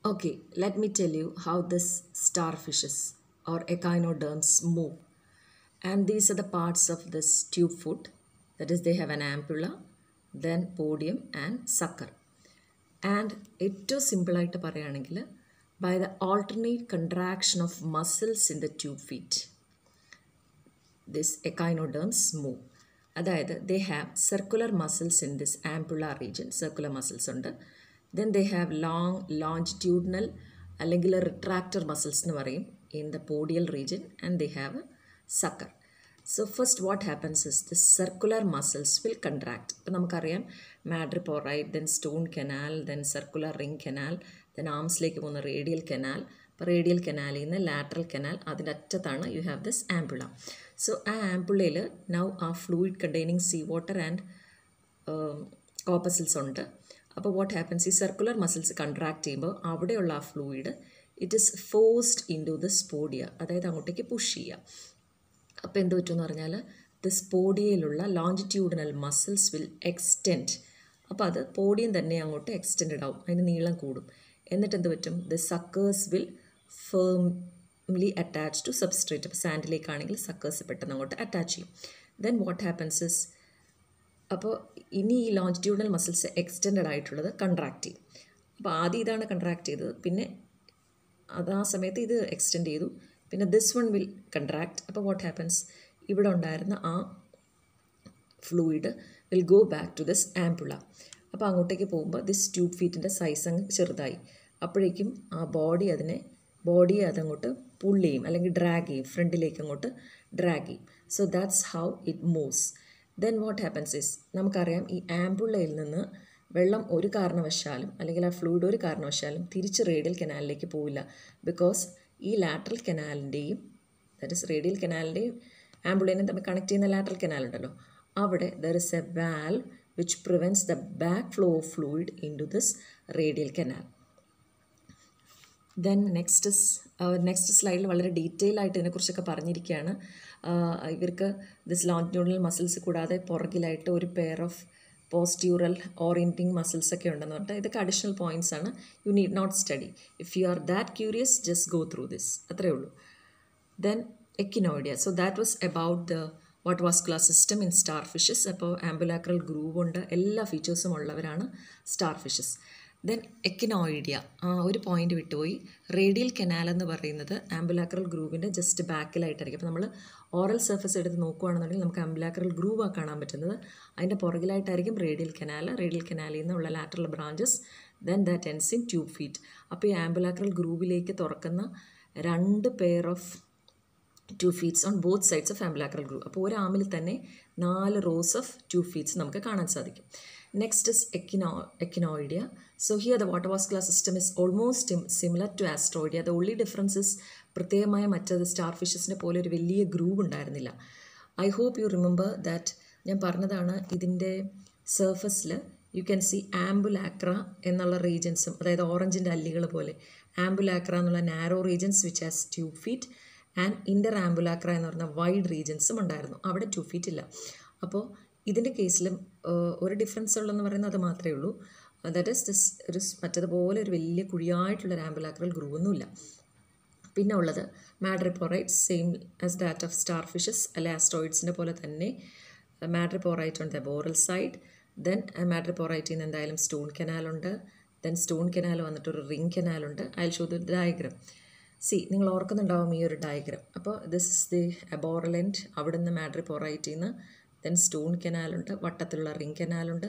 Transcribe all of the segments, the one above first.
Okay, let me tell you how this starfishes or echinoderms move. And these are the parts of this tube foot. That is, they have an ampulla, then podium and sucker. And ഏറ്റവും സിമ്പിളായിട്ട് പറയുകയാണെങ്കിൽ by the alternate contraction of muscles in the tube feet, this echinoderms move. അതായത് they have circular muscles in this ampulla region, circular muscles ഉണ്ട്. Then they have long longitudinal അല്ലെങ്കിൽ retractor muscles എന്ന് പറയും in the podial region, and they have a sucker. So first what happens is the circular muscles will contract. ഇപ്പോൾ നമുക്കറിയാം madreporite, then stone canal, then circular ring canal, then armsലേക്ക് പോകുന്ന radial canal. അപ്പോൾ radial കനാലിൽ നിന്ന് lateral canal, അതിൻ്റെ അറ്റത്താണ് you have this ampulla. So ആ ആംപുളയിൽ നൗ ആ fluid containing sea water and corpuscles ഉണ്ട്. അപ്പോൾ വാട്ട് ഹാപ്പൻസ്, ഈ സർക്കുലർ മസിൽസ് കൺട്രാക്ട് ചെയ്യുമ്പോൾ അവിടെയുള്ള ആ fluid it is forced into the podia, അതായത് അങ്ങോട്ടേക്ക് പുഷ് ചെയ്യുക. അപ്പോൾ എന്ത് പറ്റുമെന്ന് പറഞ്ഞാൽ ദിസ് പോഡിയയിലുള്ള ലോഞ്ചിറ്റ്യൂഡിനൽ മസിൽസ് വിൽ എക്സ്റ്റെൻഡ്. അപ്പോൾ അത് പോഡിയം തന്നെ അങ്ങോട്ട് എക്സ്റ്റെൻഡ് ആവും, അതിന് നീളം കൂടും. എന്നിട്ട് എന്ത് പറ്റും, the suckers will firmly attach to substrate. അപ്പോൾ സാൻഡിലേക്കാണെങ്കിൽ സക്കേഴ്സ് പെട്ടെന്ന് അങ്ങോട്ട് അറ്റാച്ച് ചെയ്യും. ദെൻ വാട്ട് ഹാപ്പൻസ് ഇസ്, അപ്പോൾ ഇനി ഈ ലോഞ്ചിറ്റ്യൂഡിനൽ മസിൽസ് എക്സ്റ്റെൻഡ് ആയിട്ടുള്ളത് കൺട്രാക്ട് ചെയ്യും. അപ്പോൾ ആദ്യം ഇതാണ് കൺട്രാക്ട് ചെയ്തത്, പിന്നെ അത് ആ സമയത്ത് ഇത് എക്സ്റ്റെൻഡ് ചെയ്തു, പിന്നെ ദിസ് വൺ വിൽ കൺട്രാക്ട്. അപ്പോൾ വാട്ട് ഹാപ്പൻസ്, ഇവിടെ ഉണ്ടായിരുന്ന ആ fluid will go back to this ampulla. അപ്പോൾ അങ്ങോട്ടേക്ക് പോകുമ്പോൾ ദിസ് ട്യൂബ് ഫീറ്റിൻ്റെ സൈസ് അങ്ങ് ചെറുതായി. അപ്പോഴേക്കും ആ ബോഡിയെ അതങ്ങോട്ട് പുള്ള് ചെയ്യും അല്ലെങ്കിൽ ഡ്രാഗ് ചെയ്യും, ഫ്രണ്ടിലേക്ക് അങ്ങോട്ട് ഡ്രാഗ് ചെയ്യും. So that's how it moves. Then what happens is, നമുക്കറിയാം ഈ ആംപുള്ളയിൽ നിന്ന് വെള്ളം ഒരു കാരണവശാലും അല്ലെങ്കിൽ ആ ഫ്ലൂയിഡ് ഒരു കാരണവശാലും തിരിച്ച് റേഡിയൽ കനാലിലേക്ക് പോവില്ല. ബിക്കോസ് ഈ ലാറ്ററൽ കനാലിൻ്റെയും ദാറ്റ് ഇസ് റേഡിയൽ കനാലിൻ്റെയും ആംപുള്ളേനെ തമ്മിൽ കണക്ട് ചെയ്യുന്ന ലാറ്ററൽ കനാൽ ഉണ്ടല്ലോ, അവിടെ there is A valve which prevents the back flow of fluid into this radial canal. Then next slide വളരെ ഡീറ്റെയിൽ ആയിട്ട് ഇതിനെക്കുറിച്ചൊക്കെ പറഞ്ഞിരിക്കുകയാണ്. ഇവർക്ക് ദിസ് ലോഞ്ചിറ്റ്യൂഡിനൽ മസിൽസ് കൂടാതെ പുറകിലായിട്ട് ഒരു pair of postural orienting muscles ഒക്കെ ഉണ്ടെന്ന് പറഞ്ഞിട്ട് ഇതൊക്കെ അഡീഷണൽ പോയിൻറ്റ്സ് ആണ്. You need not study. If you are that curious just go through this, അത്രയേ ഉള്ളൂ. Then echinoidea. So that was about the what vascular system in star fishes. അപ്പോൾ ambulacral groove ഉണ്ട്, എല്ലാ ഫീച്ചേഴ്സും ഉള്ളവരാണ് സ്റ്റാർ ഫിഷസ്. ദെൻ എക്കിനോയിഡിയ, ഒരു point വിട്ടുപോയി. Radial canal എന്ന് പറയുന്നത് ആംബുലാക്രൽ ഗ്രൂവിൻ്റെ ജസ്റ്റ് ബാക്കിലായിട്ടായിരിക്കും. അപ്പോൾ നമ്മൾ ഓറൽ സർഫസ് എടുത്ത് നോക്കുകയാണെന്നുണ്ടെങ്കിൽ നമുക്ക് ആംബുലാക്രൽ ഗ്രൂവാണ് കാണാൻ പറ്റുന്നത്. അതിൻ്റെ പുറകിലായിട്ടായിരിക്കും റേഡിയൽ കനാൽ. റേഡിയൽ കനാലിൽ നിന്നുള്ള lateral branches, then that ends in tube feet. അപ്പോൾ ഈ ആംബുലാക്രൽ ഗ്രൂവിലേക്ക് തുറക്കുന്ന 2 pair of tube feets on both sides of ambulacral groove. അപ്പോൾ ഒരു ആമിൽ തന്നെ 4 റോസ് ഓഫ് ട്യൂബ് ഫീറ്റ്സ് നമുക്ക് കാണാൻ സാധിക്കും. Next is echinoidea. So here the water vascular system is almost similar to asteroidea. The only difference is പ്രത്യേകമായ മറ്റത് star ഫിഷസിനെ പോലെ ഒരു വലിയ ഗ്രൂവ് ഉണ്ടായിരുന്നില്ല. I hope you remember that ഞാൻ പറഞ്ഞതാണ്, ഇതിൻ്റെ സർഫസിൽ യു ക്യാൻ സി ആംബുലാക്ര എന്നുള്ള റീജൻസും, അതായത് ഓറഞ്ചിൻ്റെ അല്ലികൾ പോലെ ആംബുലാക്ര എന്നുള്ള narrow regions which has tube feet and interambulacra എന്ന് പറഞ്ഞ വൈഡ് റീജൻസും ഉണ്ടായിരുന്നു. അവിടെ ട്യൂബ് ഫീറ്റ് ഇല്ല. അപ്പോൾ ഇതിൻ്റെ കേസിലും ഒരു ഡിഫറൻസ് ഉള്ളതെന്ന് പറയുന്നത് അത് മാത്രമേ ഉള്ളൂ. ദാറ്റ് ഈസ് ദിസ് ഒരു മറ്റതുപോലെ ഒരു വലിയ കുഴിയായിട്ടുള്ളൊരു ആംബുലാക്രൽ ഗ്രൂവ് ഒന്നുമില്ല. പിന്നെ ഉള്ളത് madreporite, same as that of star fishes അല്ലെ ആസ്ട്രോയിഡ്സിൻ്റെ പോലെ തന്നെ madreporite on the aboral side. Then മാഡ്രിപോറൈറ്റിൽ നിന്ന് എന്തായാലും സ്റ്റോൺ കനാലുണ്ട്. ദെൻ സ്റ്റോൺ കനാൽ വന്നിട്ടൊരു റിംഗ് കനാലുണ്ട്. I will show the diagram. നിങ്ങൾ ഓർക്കുന്നുണ്ടാവും ഈ ഒരു ഡയഗ്രാം. അപ്പോൾ this is the aboral end, അവിടെ നിന്ന് മാഡ്രിപോറൈറ്റിൽ നിന്ന് ദെൻ സ്റ്റോൺ കനാലുണ്ട്, വട്ടത്തിലുള്ള റിംഗ് കനാലുണ്ട്.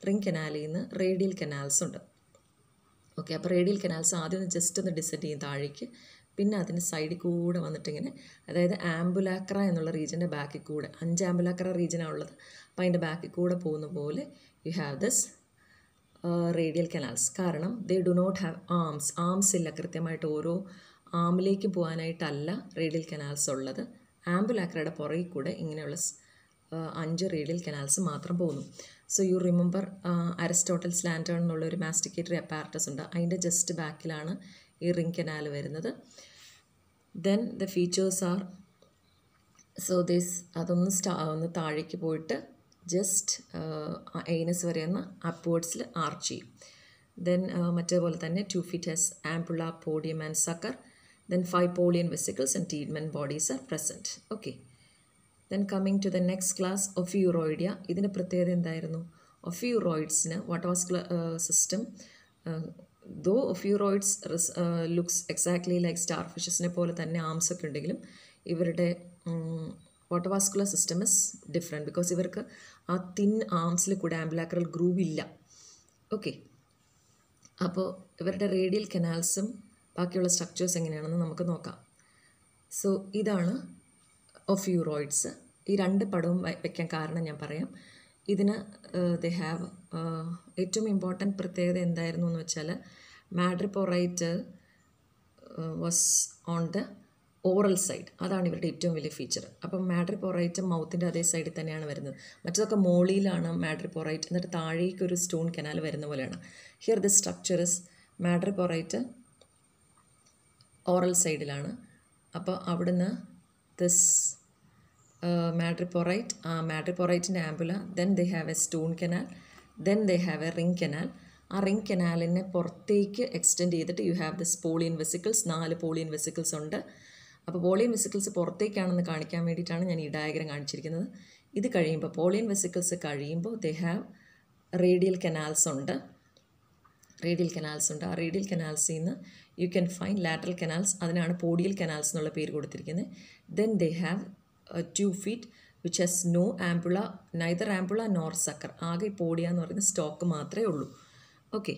റിംഗ് കനാലിൽ നിന്ന് റേഡിയൽ കനാൽസ് ഉണ്ട്. ഓക്കെ, അപ്പോൾ റേഡിയൽ കനാൽസ് ആദ്യം ജസ്റ്റ് ഒന്ന് ഡിസെൻഡ് ചെയ്യും താഴേക്ക്, പിന്നെ അതിന് സൈഡിൽ കൂടെ വന്നിട്ടിങ്ങനെ, അതായത് ആംബുലാക്ര എന്നുള്ള റീജിയൻ്റെ ബാക്കിൽ കൂടെ 5 ആംബുലാക്ര റീജിയനാണ് ഉള്ളത്. അപ്പോൾ അതിൻ്റെ ബാക്കിൽ കൂടെ പോകുന്ന പോലെ you have this radial canals. കാരണം they do not have arms ഇല്ല. കൃത്യമായിട്ട് ഓരോ ആമിലേക്ക് പോകാനായിട്ടല്ല റേഡിയൽ കനാൽസ് ഉള്ളത്. ആംബുലാക്രയുടെ പുറകിൽ കൂടെ ഇങ്ങനെയുള്ള 5 റേഡിയൽ കനാൽസ് മാത്രം പോകുന്നു. സോ യു റിമെമ്പർ അരിസ്റ്റോട്ടൽസ് ലാൻറ്റേൺ എന്നുള്ള ഒരു മാസ്റ്റിക്കേറ്ററി അപ്പാരറ്റസ് ഉണ്ട്, അതിൻ്റെ ജസ്റ്റ് ബാക്കിലാണ് ഈ റിംഗ് കനാൽ വരുന്നത്. Then the features are, so this അതൊന്ന് താഴേക്ക് പോയിട്ട് ജസ്റ്റ് ഏനസ് വരെ ഒന്ന് അപ്വേർഡ്സിൽ ആർച്ച് ചെയ്യും. Then മറ്റേപോലെ തന്നെ 2 feet has ampulla, podium and sucker. Then 5 Polian vesicles and Tiedemann bodies are present. Okay. Then coming to the next class, Ophiuroidea. ഇതിൻ്റെ പ്രത്യേകത എന്തായിരുന്നു? Ophiuroidsന് വാട്ടർവാസ്കുലർ സിസ്റ്റം, ദോ ഒഫ്യൂറോയിഡ്സ് ലുക്സ് എക്സാക്ട്ലി ലൈക്ക് സ്റ്റാർ ഫിഷസിനെ പോലെ തന്നെ ആംസ് ഒക്കെ ഉണ്ടെങ്കിലും ഇവരുടെ വാട്ടർവാസ്കുലർ സിസ്റ്റം ഇസ് ഡിഫറെൻറ്റ് ബിക്കോസ് ഇവർക്ക് ആ തിൻ ആംസിൽ കൂടെ ആംബുലാക്രൽ ഗ്രൂവ് ഇല്ല. ഓക്കെ, അപ്പോൾ ഇവരുടെ റേഡിയൽ കനാൽസും ബാക്കിയുള്ള സ്ട്രക്ചേഴ്സ് എങ്ങനെയാണെന്ന് നമുക്ക് നോക്കാം. സോ ഇതാണ് ഒഫ്യൂറോയിഡ്സ്. ഈ രണ്ട് പടവും വയ്ക്കാൻ കാരണം ഞാൻ പറയാം. ഇതിന് ദേ ഹാവ് ഏറ്റവും ഇമ്പോർട്ടൻറ്റ് പ്രത്യേകത എന്തായിരുന്നു എന്ന് വെച്ചാൽ madreporite was on the oral side. അതാണ് ഇവരുടെ ഏറ്റവും വലിയ ഫീച്ചർ. അപ്പം മാഡ്രിപോറൈറ്റ് മൗത്തിൻ്റെ അതേ സൈഡിൽ തന്നെയാണ് വരുന്നത്. മറ്റതൊക്കെ മോളിയിലാണ് മാഡ്രിപോറൈറ്റ്, എന്നിട്ട് താഴേക്ക് ഒരു സ്റ്റോൺ കനാൽ വരുന്ന പോലെയാണ്. Here the structure is madreporite oral സൈഡിലാണ്. അപ്പോൾ അവിടുന്ന് ദിസ് മാഡ്രിപോറൈറ്റ്, മാഡ്രിപോറൈറ്റിൻ്റെ ampulla, then they have a stone canal, then they have a ring canal. ആ റിംഗ് കനാലിനെ പുറത്തേക്ക് എക്സ്റ്റെൻഡ് ചെയ്തിട്ട് you have this polian vesicles. 4 polian vesicles ഉണ്ട്. അപ്പോൾ പോളിയൻ വെസിക്കിൾസ് പുറത്തേക്കാണെന്ന് കാണിക്കാൻ വേണ്ടിയിട്ടാണ് ഞാൻ ഈ ഡയഗ്രം കാണിച്ചിരിക്കുന്നത്. ഇത് കഴിയുമ്പോൾ പോളിയൻ വെസിക്കിൾസ് കഴിയുമ്പോൾ ദേ ഹാവ് റേഡിയൽ കനാൽസ് ഉണ്ട്. ആ റേഡിയൽ കനാൽസിൽ നിന്ന് you can find lateral canals. അതിനാണ് പോഡിയൽ കനാൽസ് എന്നുള്ള പേര് കൊടുത്തിരിക്കുന്നത്. Then they have 2 feet which has no ampulla, neither ampulla nor sucker. ആകെ പോഡിയ എന്ന് പറയുന്ന സ്റ്റോക്ക് മാത്രമേ ഉള്ളൂ. Okay,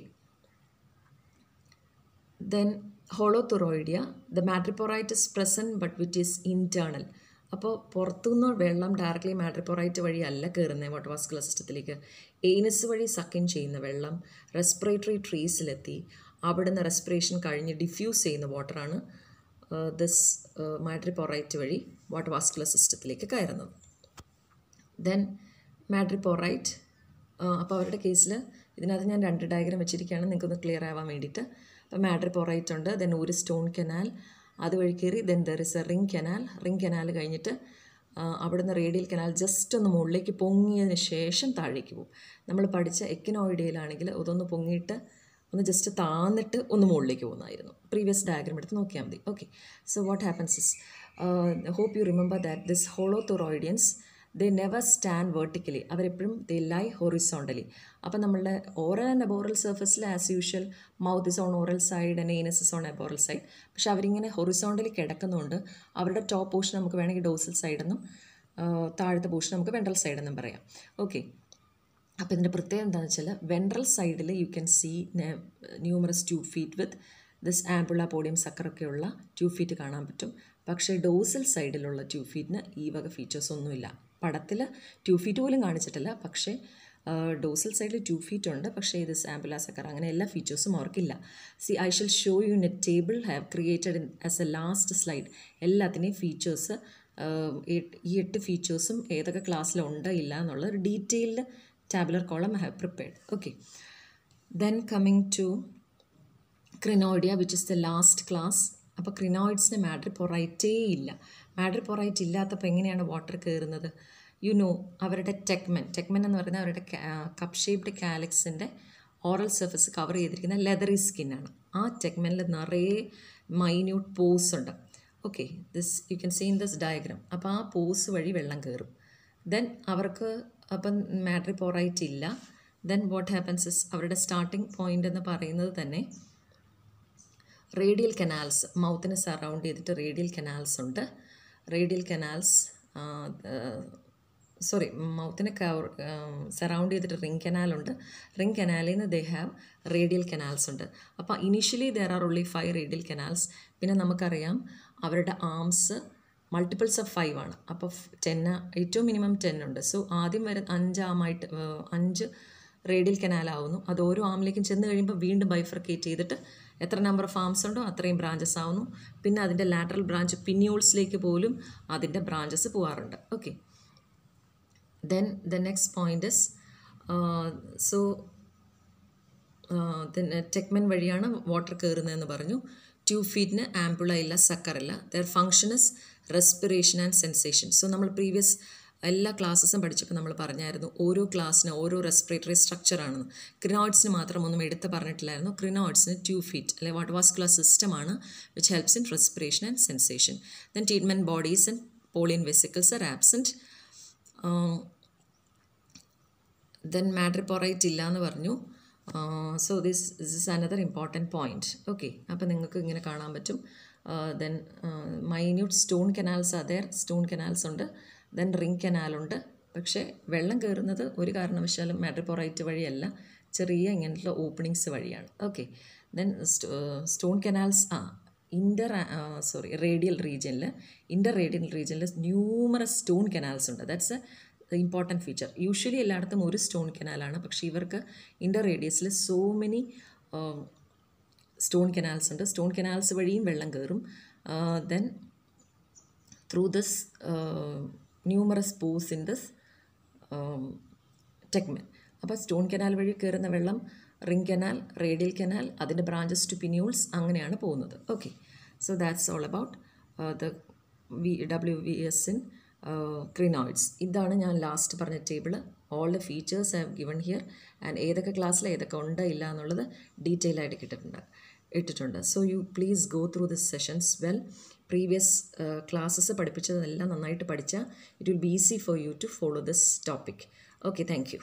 then holothuroidea. The madreporite is present but it is internal. അപ്പോൾ പുറത്തുനിന്ന് വെള്ളം ഡയറക്റ്റ്ലി മാഡ്രിപോറൈറ്റ് വഴി അല്ല കയറുന്നത് വാട്ടർവാസ്കുലർ സിസ്റ്റത്തിലേക്ക്. ഏനസ് വഴി സക്കിൻ ചെയ്യുന്ന വെള്ളം റെസ്പിറേറ്ററി ട്രീസിലെത്തി അവിടുന്ന് റെസ്പിറേഷൻ കഴിഞ്ഞ് ഡിഫ്യൂസ് ചെയ്യുന്ന വാട്ടറാണ് ദിസ് മാഡ്രിപോറൈറ്റ് വഴി വാട്ടർവാസ്കുലർ സിസ്റ്റത്തിലേക്ക് കയറുന്നത്. ദെൻ മാഡ്രിപോറൈറ്റ്, അപ്പോൾ അവരുടെ കേസിൽ ഇതിനകത്ത് ഞാൻ 2 ഡയഗ്രം വെച്ചിരിക്കുകയാണ് നിങ്ങൾക്കൊന്ന് ക്ലിയർ ആവാൻ വേണ്ടിയിട്ട്. അപ്പോൾ മാഡ്രിപോറൈറ്റ് ഉണ്ട്, ദെൻ ഒരു സ്റ്റോൺ കനാൽ അതുവഴി കയറി, then there is A ring canal കഴിഞ്ഞിട്ട് അവിടുന്ന് റേഡിയൽ കനാൽ ജസ്റ്റ് ഒന്ന് മുകളിലേക്ക് പൊങ്ങിയതിന് ശേഷം താഴേക്ക് പോകും. നമ്മൾ പഠിച്ച എക്കിനോയിഡിയയിലാണെങ്കിൽ അതൊന്ന് പൊങ്ങിയിട്ട് ഒന്ന് ജസ്റ്റ് താന്നിട്ട് ഒന്ന് മുകളിലേക്ക് പോകുന്നതായിരുന്നു. പ്രീവിയസ് ഡയഗ്രം എടുത്ത് നോക്കിയാൽ മതി. Okay, so what happens is hope you remember that this holothuroideans they never stand vertically. അവരെപ്പോഴും ദേ ലൈ ഹൊറിസോണ്ടലി. അപ്പം നമ്മളുടെ ഓറൽ ആൻഡ് അബോറൽ സർഫസിൽ as usual mouth is on oral side and anus is on aboral side. പക്ഷെ അവരിങ്ങനെ horizontally കിടക്കുന്നതുകൊണ്ട് അവരുടെ top portion നമുക്ക് വേണമെങ്കിൽ dorsal സൈഡെന്നും താഴത്തെ പോർഷൻ നമുക്ക് വെൻട്രൽ സൈഡെന്നും പറയാം. ഓക്കെ, അപ്പോൾ ഇതിൻ്റെ പ്രത്യേകത എന്താണെന്ന് വെച്ചാൽ വെൻട്രൽ സൈഡിൽ you can see numerous 2 feet with this ampulla podium സക്കറൊക്കെയുള്ള 2 feet കാണാൻ പറ്റും. പക്ഷേ ഡോസൽ സൈഡിലുള്ള 2 feetന് ഈ വക ഫീച്ചേഴ്സ് ഒന്നുമില്ല. പടത്തിൽ 2 feet പോലും കാണിച്ചിട്ടില്ല. പക്ഷേ ഡോസൽ സൈഡിൽ 2 feet ഉണ്ട്, പക്ഷേ ഇത് ആംബുല സക്കർ അങ്ങനെ എല്ലാ ഫീച്ചേഴ്സും അവർക്കില്ല. See I shall show you in a table have created as a last slide. എല്ലാത്തിനെയും ഫീച്ചേഴ്സ് ഈ 8 ഫീച്ചേഴ്സും ഏതൊക്കെ ക്ലാസ്സിലുണ്ട് ഇല്ല എന്നുള്ള ഒരു detailed tabular column I have prepared. Okay, then coming to crinoidea, which is the last class. അപ്പോൾ ക്രിനോയിഡ്സിന് മാഡ്രിപോറൈറ്റേ ഇല്ല. മാഡ്രിപോറൈറ്റ് ഇല്ലാത്തപ്പോൾ എങ്ങനെയാണ് വാട്ടർ കയറുന്നത്? യു നോ, അവരുടെ ടെക്മെൻ എന്ന് പറയുന്നത് അവരുടെ കപ്പ് ഷേപ്ഡ് കാലിക്സിൻ്റെ ഓറൽ സർഫസ് കവർ ചെയ്തിരിക്കുന്ന ലെതറി സ്കിന്നാണ്. ആ ടെക്മെനിൽ നിറയെ മൈന്യൂട്ട് പോസ് ഉണ്ട്. Okay, this you can see in this diagram. അപ്പോൾ ആ പോസ് വഴി വെള്ളം കയറും. ദെൻ അവർക്ക് അപ്പം മാഡ്രിപോറൈറ്റ് ഇല്ല. ദെൻ വാട്ട് ഹാപ്പൻസ് ഇസ് അവരുടെ സ്റ്റാർട്ടിംഗ് പോയിൻ്റ് എന്ന് പറയുന്നത് തന്നെ റേഡിയൽ കനാൽസ്, മൗത്തിനെ സറൗണ്ട് ചെയ്തിട്ട് റേഡിയൽ കനാൽസ് ഉണ്ട്. റേഡിയൽ കനാൽസ് മൗത്തിനെ സറൗണ്ട് ചെയ്തിട്ട് റിംഗ് കനാലുണ്ട്. റിംഗ് കനാലിൽ നിന്ന് ദേ ഹാവ് റേഡിയൽ കനാൽസ് ഉണ്ട്. അപ്പോൾ initially there are only 5 radial canals. പിന്നെ നമുക്കറിയാം അവരുടെ ആംസ് മൾട്ടിപ്പിൾസ് ഓഫ് 5 ആണ്. അപ്പോൾ 10 ഏറ്റവും മിനിമം 10 ഉണ്ട്. സോ ആദ്യം വരെ 5 ആമായിട്ട് 5 റേഡിയൽ കനാലാവുന്നു. അത് ഓരോ ആമിലേക്കും ചെന്ന് കഴിയുമ്പോൾ വീണ്ടും ബൈഫർക്കേറ്റ് ചെയ്തിട്ട് എത്ര നമ്പർ ഓഫ് ആംസ് ഉണ്ടോ അത്രയും ബ്രാഞ്ചസ് ആവുന്നു. പിന്നെ അതിൻ്റെ ലാറ്ററൽ ബ്രാഞ്ച് പിന്യൂൾസിലേക്ക് പോലും അതിൻ്റെ ബ്രാഞ്ചസ് പോകാറുണ്ട്. Okay, then the next point is tegmen വഴിയാണ് വാട്ടർ കയറുന്നതെന്ന് പറഞ്ഞു. 2 feetന് ആംബുള ഇല്ല, സക്കർ ഇല്ല. There function is respiration and sensation. So നമ്മൾ പ്രീവിയസ് എല്ലാ ക്ലാസ്സസും പഠിച്ചപ്പോൾ നമ്മൾ പറഞ്ഞായിരുന്നു ഓരോ ക്ലാസ്സിന് ഓരോ റെസ്പിറേറ്ററി സ്ട്രക്ചറാണെന്ന്. ക്രിനോയിഡ്സിന് മാത്രം ഒന്നും എടുത്ത് പറഞ്ഞിട്ടില്ലായിരുന്നു. ക്രിനോയിഡ്സിന് 2 feet അല്ലെ വാസ്കുലർ സിസ്റ്റമാണ് which helps in respiration and sensation. Then treatment bodies and polian vesicles are absent. Then madreporite ഇല്ല എന്ന് പറഞ്ഞു. So this is another important point. Okay, അപ്പോൾ നിങ്ങൾക്ക് ഇങ്ങനെ കാണാൻ പറ്റും. Then minute stone canals other, stone canals ഉണ്ട്. ദെൻ റിംഗ് കനാലുണ്ട്. പക്ഷേ വെള്ളം കയറുന്നത് ഒരു കാരണവശാലും മാഡ്രിപോറൈറ്റ് വഴിയല്ല, ചെറിയ ഇങ്ങനത്തെ ഓപ്പണിങ്സ് വഴിയാണ്. Okay, then stone canals radial റീജിയനിൽ ന്യൂമറസ് സ്റ്റോൺ കനാൽസ് ഉണ്ട്. That's a important feature. Usually എല്ലായിടത്തും ഒരു സ്റ്റോൺ കനാലാണ്, പക്ഷേ ഇവർക്ക് ഇൻ്റർ റേഡിയസിൽ സോ മെനി സ്റ്റോൺ കനാൽസ് ഉണ്ട്. സ്റ്റോൺ കനാൽസ് വഴിയും വെള്ളം കയറും. Then through this numerous pores in this tegmen. അപ്പോൾ സ്റ്റോൺ കനാൽ വഴി കയറുന്ന വെള്ളം റിംഗ് കനാൽ, റേഡിയൽ കനാൽ, അതിൻ്റെ ബ്രാഞ്ചസ് ടു പിന്യൂൾസ്, അങ്ങനെയാണ് പോകുന്നത്. Okay, so that's all about the WVS in ക്രിനോയിഡ്സ്. ഇതാണ് ഞാൻ ലാസ്റ്റ് പറഞ്ഞ table. All the features I have given here and ഏതൊക്കെ ക്ലാസ്സിൽ ഏതൊക്കെ ഉണ്ട് ഇല്ല എന്നുള്ളത് ഡീറ്റെയിൽ ആയിട്ട് ഇട്ടിട്ടുണ്ട്. So you please go through this sessions well. Previous classes പഠിപ്പിച്ചതെല്ലാം നന്നായിട്ട് പഠിച്ചാൽ it will be easy for you to follow this topic. Okay, thank U.